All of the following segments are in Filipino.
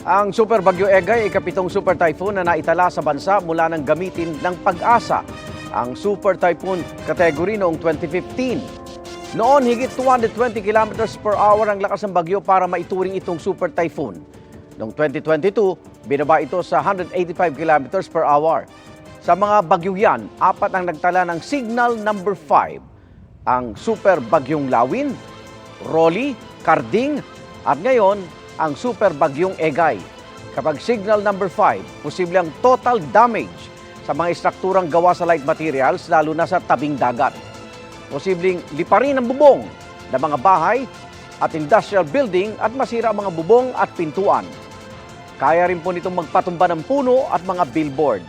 Ang Super Bagyo Egay ay ikapitong super typhoon na naitala sa bansa mula nang gamitin ng Pag-asa ang super typhoon category noong 2015. Noon, higit 220 kilometers per hour ang lakas ng bagyo para maituring itong super typhoon. Noong 2022, binaba ito sa 185 kilometers per hour. Sa mga bagyo yan, 4 ang nagtala ng signal number 5. Ang Super Bagyong Lawin, Rolly, Carding, at ngayon, ang Super Bagyong Egay. Kapag signal number 5, posible ang total damage sa mga istrukturang gawa sa light materials, lalo na sa tabing dagat. Posibleng liparin ang bubong ng mga bahay at industrial building at masira ang mga bubong at pintuan. Kaya rin po nitong magpatumba ng puno at mga billboard.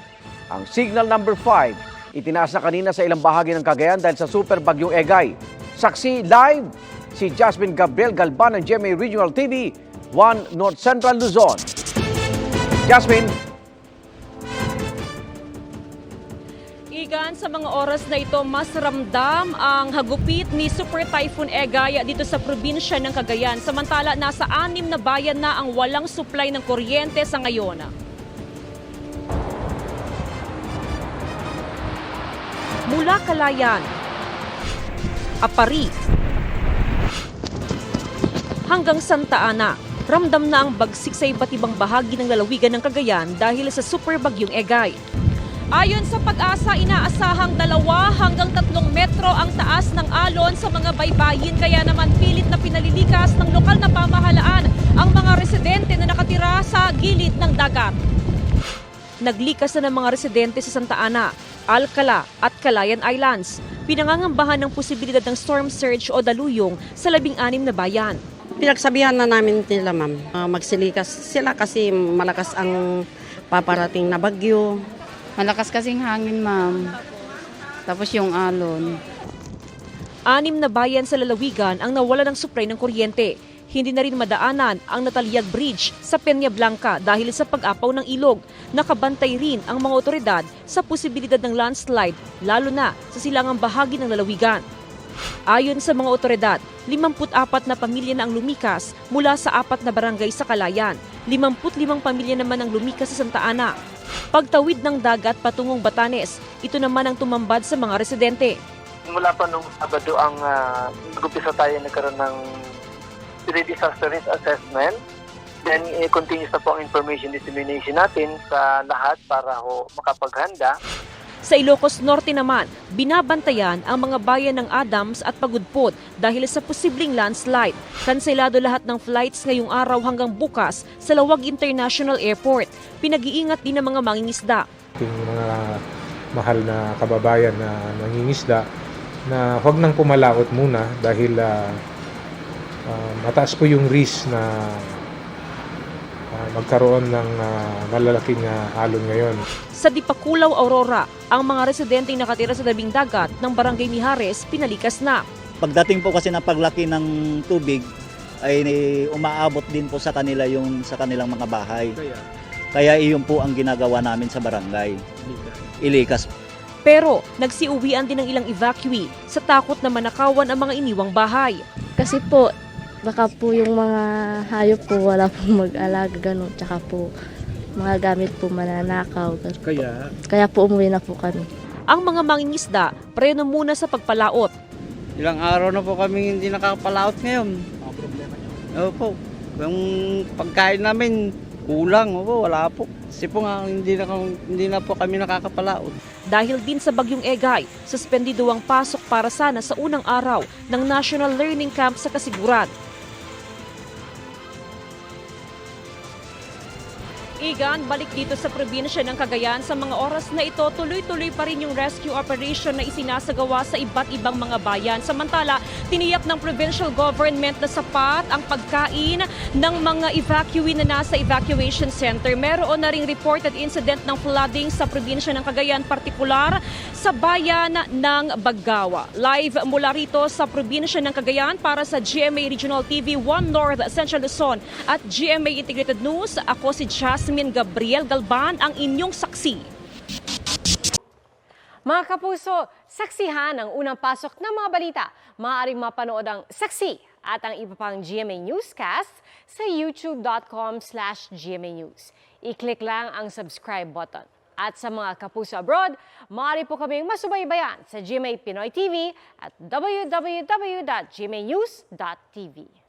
Ang signal number 5, itinaas na kanina sa ilang bahagi ng Cagayan dahil sa Super Bagyong Egay. Saksi live si Jasmine Gabriel Galban ng GMA Regional TV, 1 North Central Luzon. Jasmine. Igan, sa mga oras na ito, mas ramdam ang hagupit ni Super Typhoon Egay dito sa probinsya ng Cagayan. Samantala, nasa 6 na bayan na ang walang supply ng kuryente sa ngayon. Mula Calayan, Apari, hanggang Santa Ana, ramdam na ang bagsik sa iba't ibang bahagi ng lalawigan ng Cagayan dahil sa Super Bagyong Egay. Ayon sa Pag-asa, inaasahang 2 hanggang 3 metro ang taas ng alon sa mga baybayin, kaya naman pilit na pinalilikas ng lokal na pamahalaan ang mga residente na nakatira sa gilid ng dagat. Naglikas na ng mga residente sa Santa Ana, Alcala at Calayan Islands. Pinangangambahan ng posibilidad ng storm surge o daluyong sa 16 na bayan. Pinagsabihan na namin nila, ma'am, magsilikas sila kasi malakas ang paparating na bagyo. Malakas kasing hangin, ma'am. Tapos yung alon. 6 na bayan sa lalawigan ang nawala ng supply ng kuryente. Hindi na rin madaanan ang Natalyag Bridge sa Peña Blanca dahil sa pag-apaw ng ilog. Nakabantay rin ang mga otoridad sa posibilidad ng landslide, lalo na sa silangang bahagi ng lalawigan. Ayon sa mga otoridad, 54 na pamilya na ang lumikas mula sa 4 na barangay sa Calayan. 55 pamilya naman ang lumikas sa Santa Ana. Pagtawid ng dagat patungong Batanes, ito naman ang tumambad sa mga residente. Mula pa nung Sabado ang nag-umpisa tayo nagkaroon ng pre-disaster risk assessment. Then, continuous na po ang information dissemination natin sa lahat para makapaghanda. Sa Ilocos Norte naman, binabantayan ang mga bayan ng Adams at Pagudpod dahil sa posibleng landslide. Kanselado lahat ng flights ngayong araw hanggang bukas sa Lawag International Airport. Pinag-iingat din ng mga mangingisda. Yung mga mahal na kababayan na nangingisda na huwag nang pumalaot muna dahil mataas po yung risk na magkaroon ng malalaking alon ngayon. Sa Dipakulaw, Aurora, ang mga residenteng nakatira sa tabing dagat ng Barangay Mijares pinalikas na. Pagdating po kasi ng paglaki ng tubig ay umaabot din po sa kanila yung sa kanilang mga bahay. Kaya iyon po ang ginagawa namin sa barangay. Ilikas. Pero nagsiuwian din ng ilang evacuee sa takot na manakawan ang mga iniwang bahay. Kasi po, baka po yung mga hayop po wala pong mag-alaga, gano'n. Tsaka po, mga gamit po mananakaw. Kaya po umuwi na po kami. Ang mga mangingisda, preno muna sa pagpalaot. Ilang araw na po kami hindi nakakapalaot ngayon. Ang problema niyo? Opo, yung pagkain namin kulang, wala po. Kasi po nga hindi na po kami nakakapalaot. Dahil din sa Bagyong Egay, suspendido ang pasok para sana sa unang araw ng National Learning Camp sa Kasiguran. Igan, balik dito sa probinsya ng Cagayan. Sa mga oras na ito, tuloy-tuloy pa rin yung rescue operation na isinasagawa sa iba't ibang mga bayan. Samantala, tiniyak ng provincial government na sapat ang pagkain ng mga evacuee na nasa evacuation center. Meron na ring reported incident ng flooding sa probinsya ng Cagayan, partikular sa bayan ng Baggawa. Live mula rito sa probinsya ng Cagayan para sa GMA Regional TV 1 North Central Luzon at GMA Integrated News, ako si Jasmine Gabriel Galban, ang inyong saksi. Mga kapuso, saksihan ang unang pasok ng mga balita. Maaaring mapanood ang Saksi at ang iba pang GMA Newscast sa youtube.com/GMA News. I-click lang ang subscribe button. At sa mga kapuso abroad, maaari po kaming masubaybayan sa GMA Pinoy TV at www.gmanews.tv.